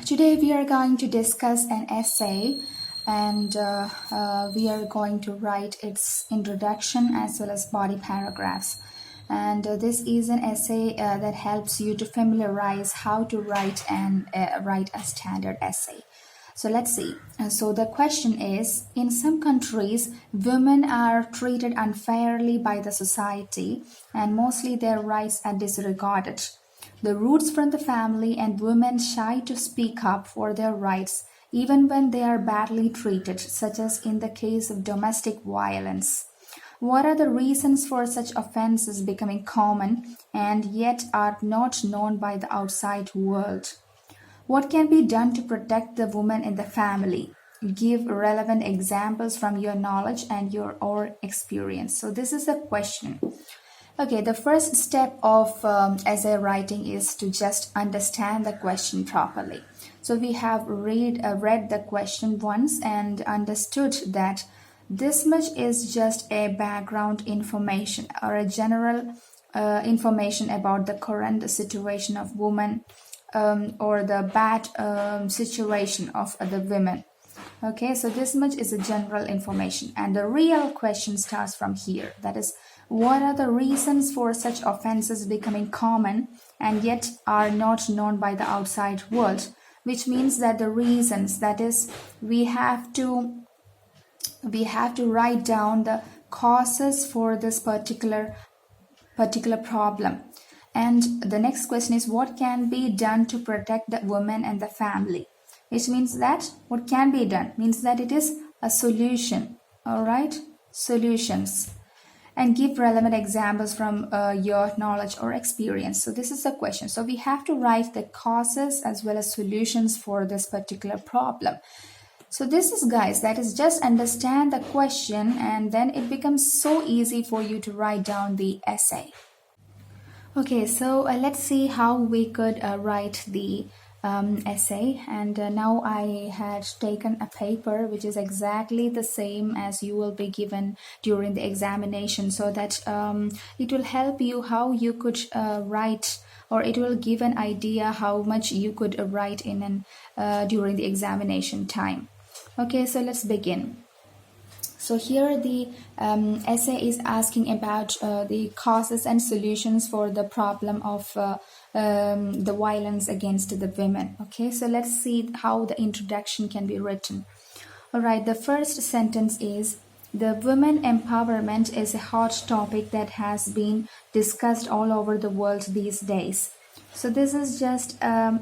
Today we are going to discuss an essay and we are going to write its introduction as well as body paragraphs. And this is an essay that helps you to familiarize how to write a standard essay. So let's see. So the question is, in some countries, women are treated unfairly by the society and mostly their rights are disregarded. The roots from the family and women shy to speak up for their rights even when they are badly treated, such as in the case of domestic violence. What are the reasons for such offenses becoming common and yet are not known by the outside world? What can be done to protect the woman in the family? Give relevant examples from your knowledge and your own experience. So this is the question. Okay, the first step of essay writing is to just understand the question properly. So we have read the question once and understood that this much is just a background information or a general information about the current situation of women or the bad situation of the women. Okay, so this much is a general information and the real question starts from here. That is, what are the reasons for such offenses becoming common and yet are not known by the outside world? Which means that the reasons, that is, we have to write down the causes for this particular problem. And the next question is, what can be done to protect the women and the family? Which means that what can be done means that it is a solution. All right, solutions. And give relevant examples from your knowledge or experience. So this is the question. So we have to write the causes as well as solutions for this particular problem. So this is, guys, that is, just understand the question and then it becomes so easy for you to write down the essay. Okay, so let's see how we could write the essay. And now I had taken a paper which is exactly the same as you will be given during the examination, so that it will help you how you could write, or it will give an idea how much you could write in during the examination time. Okay, so let's begin. So here the essay is asking about the causes and solutions for the problem of the violence against the women. Okay, so let's see how the introduction can be written. All right, the first sentence is, the women empowerment is a hot topic that has been discussed all over the world these days. So this is just a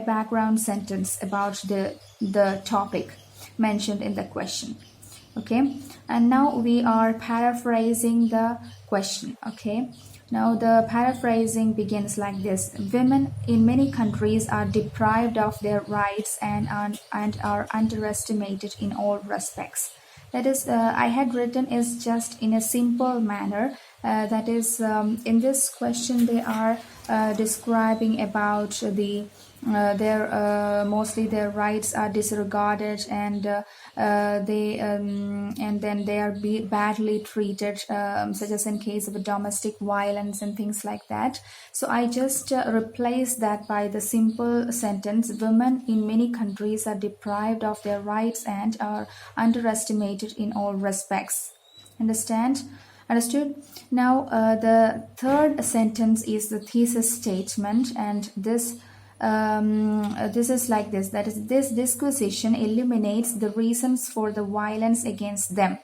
background sentence about the topic mentioned in the question. Okay, and now we are paraphrasing the question. Okay, now the paraphrasing begins like this: women in many countries are deprived of their rights and are underestimated in all respects. That is, I had written is just in a simple manner. That is, in this question they are describing about mostly their rights are disregarded and then they are badly treated, such as in case of a domestic violence and things like that. So I just replaced that by the simple sentence: women in many countries are deprived of their rights and are underestimated in all respects. Understood? Now the third sentence is the thesis statement, and this is like this: that is, this disquisition illuminates the reasons for the violence against them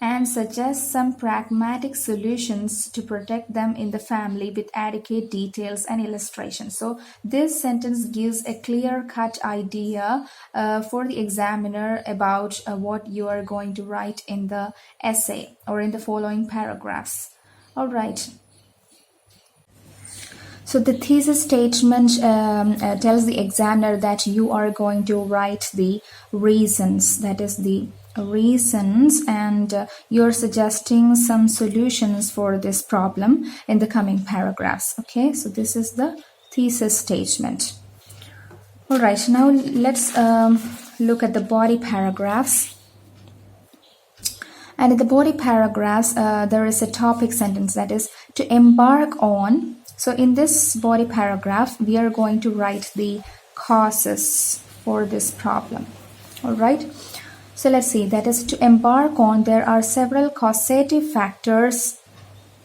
and suggests some pragmatic solutions to protect them in the family with adequate details and illustrations. So this sentence gives a clear-cut idea for the examiner about what you are going to write in the essay or in the following paragraphs. All right. So the thesis statement tells the examiner that you are going to write the reasons, that is the reasons, and you're suggesting some solutions for this problem in the coming paragraphs. Okay, so this is the thesis statement. All right, now let's look at the body paragraphs. And in the body paragraphs, there is a topic sentence, that is, to embark on So in this body paragraph, we are going to write the causes for this problem. All right. So let's see, that is to embark on, there are several causative factors.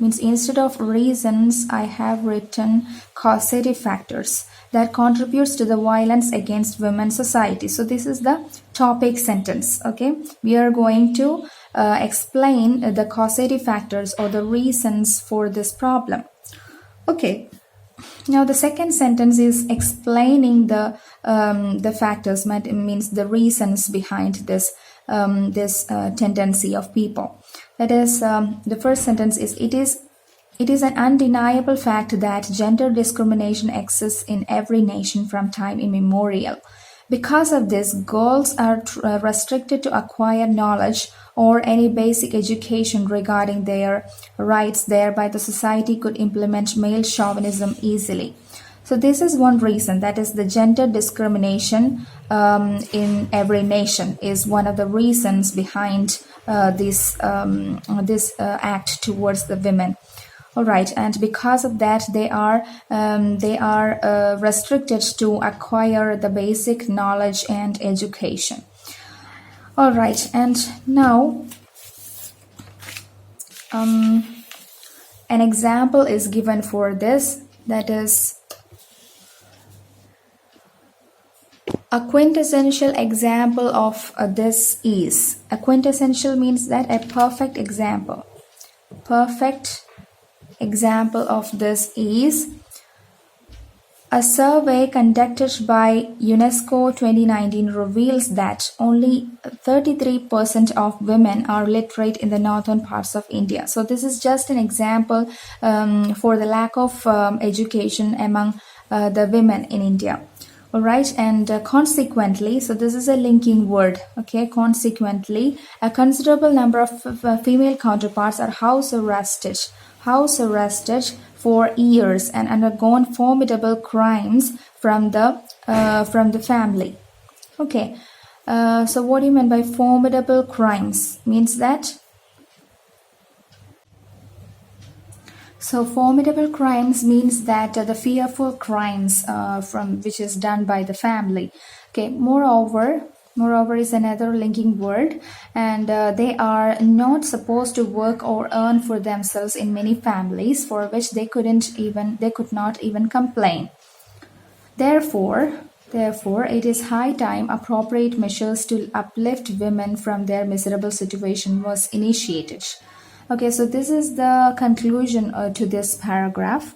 Means instead of reasons, I have written causative factors that contributes to the violence against women society. So this is the topic sentence. Okay, we are going to explain the causative factors or the reasons for this problem. Okay, now the second sentence is explaining the factors, means the reasons behind this tendency of people. That is, the first sentence is it is an undeniable fact that gender discrimination exists in every nation from time immemorial. Because of this, girls are restricted to acquire knowledge or any basic education regarding their rights. Thereby, the society could implement male chauvinism easily. So this is one reason, that is the gender discrimination in every nation is one of the reasons behind this act towards the women. All right, and because of that, they are restricted to acquire the basic knowledge and education. All right, and now an example is given for this. That is, a quintessential example of this is, a quintessential means that a perfect example. Perfect example of this is a survey conducted by UNESCO 2019 reveals that only 33% of women are literate in the northern parts of India. So this is just an example for the lack of education among the women in India. All right, and consequently, so this is a linking word. Okay, consequently, a considerable number of female counterparts are house arrested for years and undergone formidable crimes from the family. Okay, so what do you mean by formidable crimes? Means that, so formidable crimes means that the fearful crimes from which is done by the family. Okay, moreover is another linking word, and they are not supposed to work or earn for themselves in many families, for which they could not even complain. Therefore, it is high time appropriate measures to uplift women from their miserable situation was initiated. Okay, so this is the conclusion to this paragraph,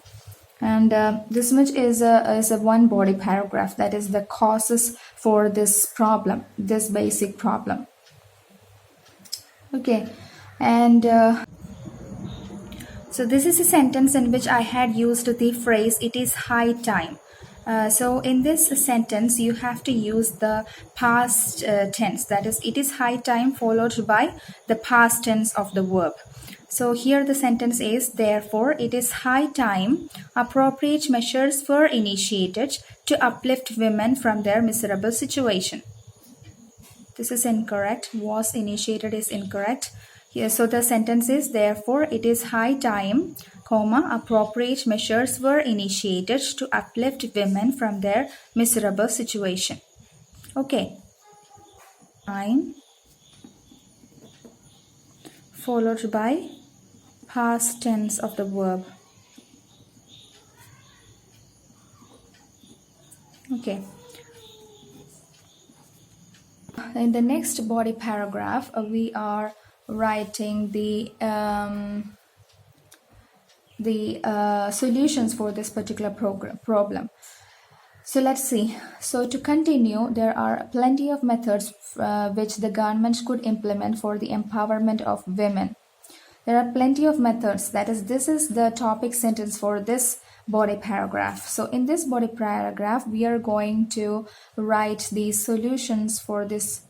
and this much is a one body paragraph, that is the causes for this problem, this basic problem. Okay, and so this is a sentence in which I had used the phrase it is high time. So in this sentence you have to use the past tense, that is it is high time followed by the past tense of the verb. So here the sentence is, therefore it is high time appropriate measures were initiated to uplift women from their miserable situation. This is incorrect. Was initiated is incorrect. Here, so the sentence is, therefore it is high time, appropriate measures were initiated to uplift women from their miserable situation. Okay. Time followed by past tense of the verb. Okay. In the next body paragraph, we are writing the solutions for this particular problem. So let's see. So to continue, there are plenty of methods which the government could implement for the empowerment of women. There are plenty of methods. That is, this is the topic sentence for this body paragraph. So in this body paragraph, we are going to write the solutions for this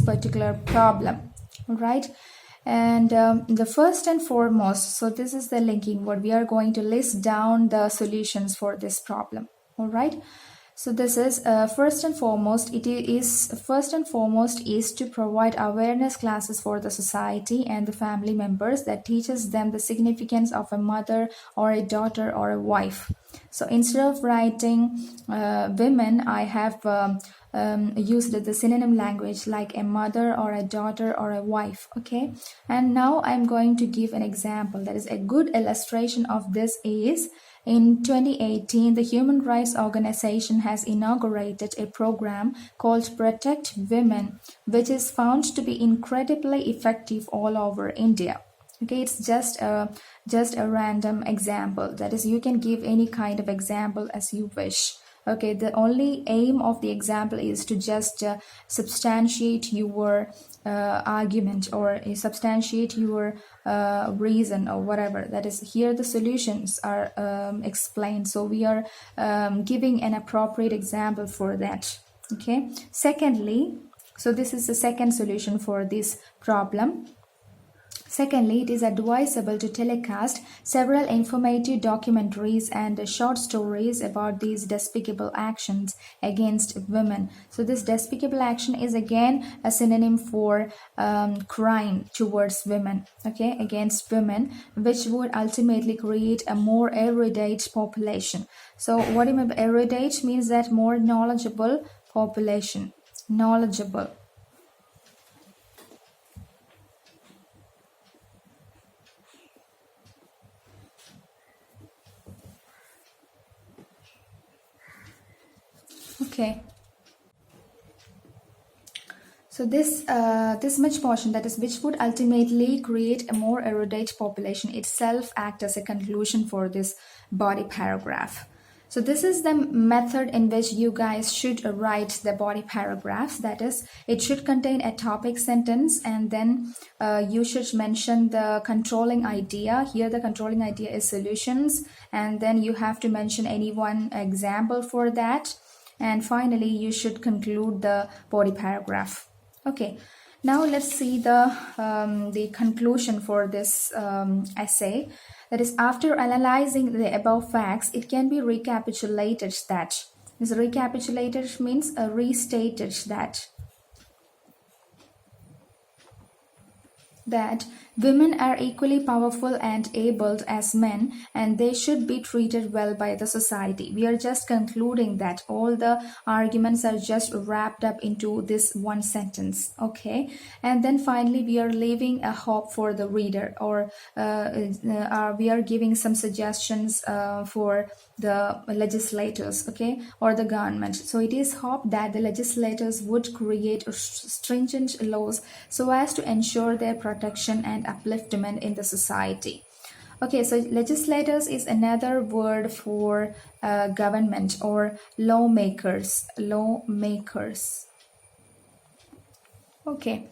particular problem. All right. And the first and foremost, so this is the linking word, we are going to list down the solutions for this problem. All right. So this is first and foremost is to provide awareness classes for the society and the family members that teaches them the significance of a mother or a daughter or a wife. So instead of writing women, I have used the synonym language like a mother or a daughter or a wife. Okay, and now I'm going to give an example. That is a good illustration of this is in 2018, the Human Rights Organization has inaugurated a program called Protect Women, which is found to be incredibly effective all over India. Okay, it's just a random example. That is, you can give any kind of example as you wish. Okay, the only aim of the example is to just substantiate your argument or substantiate your reason or whatever. That is, here the solutions are explained. So we are giving an appropriate example for that. Okay, secondly, so this is the second solution for this problem. Secondly, it is advisable to telecast several informative documentaries and short stories about these despicable actions against women. So this despicable action is again a synonym for crime towards women, okay, against women, which would ultimately create a more erudite population. So what do you mean by erudite? Means that more knowledgeable population. Knowledgeable. Okay. So this much portion, that is, which would ultimately create a more erudite population, itself act as a conclusion for this body paragraph. So this is the method in which you guys should write the body paragraphs. That is, it should contain a topic sentence, and then you should mention the controlling idea. Here the controlling idea is solutions, and then you have to mention any one example for that. And finally, you should conclude the body paragraph. Okay, now let's see the conclusion for this essay. That is, after analyzing the above facts, it can be recapitulated that. This recapitulated means restated that women are equally powerful and able as men, and they should be treated well by the society. We are just concluding that all the arguments are just wrapped up into this one sentence. Okay, and then finally we are leaving a hope for the reader, or we are giving some suggestions for the legislators, okay, or the government. So it is hoped that the legislators would create stringent laws so as to ensure their protection and upliftment in the society. Okay, so legislators is another word for government or lawmakers. Okay,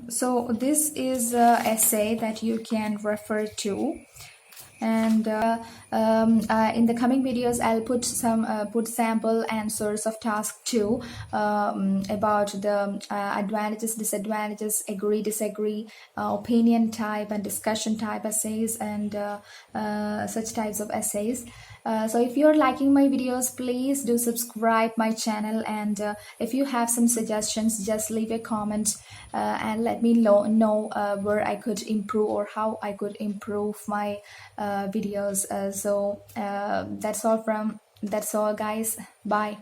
so this is an essay that you can refer to. And in the coming videos, I'll put some sample answers of task 2 about the advantages, disadvantages, agree, disagree, opinion type and discussion type essays, and such types of essays. So if you're liking my videos, please do subscribe my channel, and if you have some suggestions, just leave a comment and let me know where I could improve or how I could improve my videos. So that's all guys. Bye.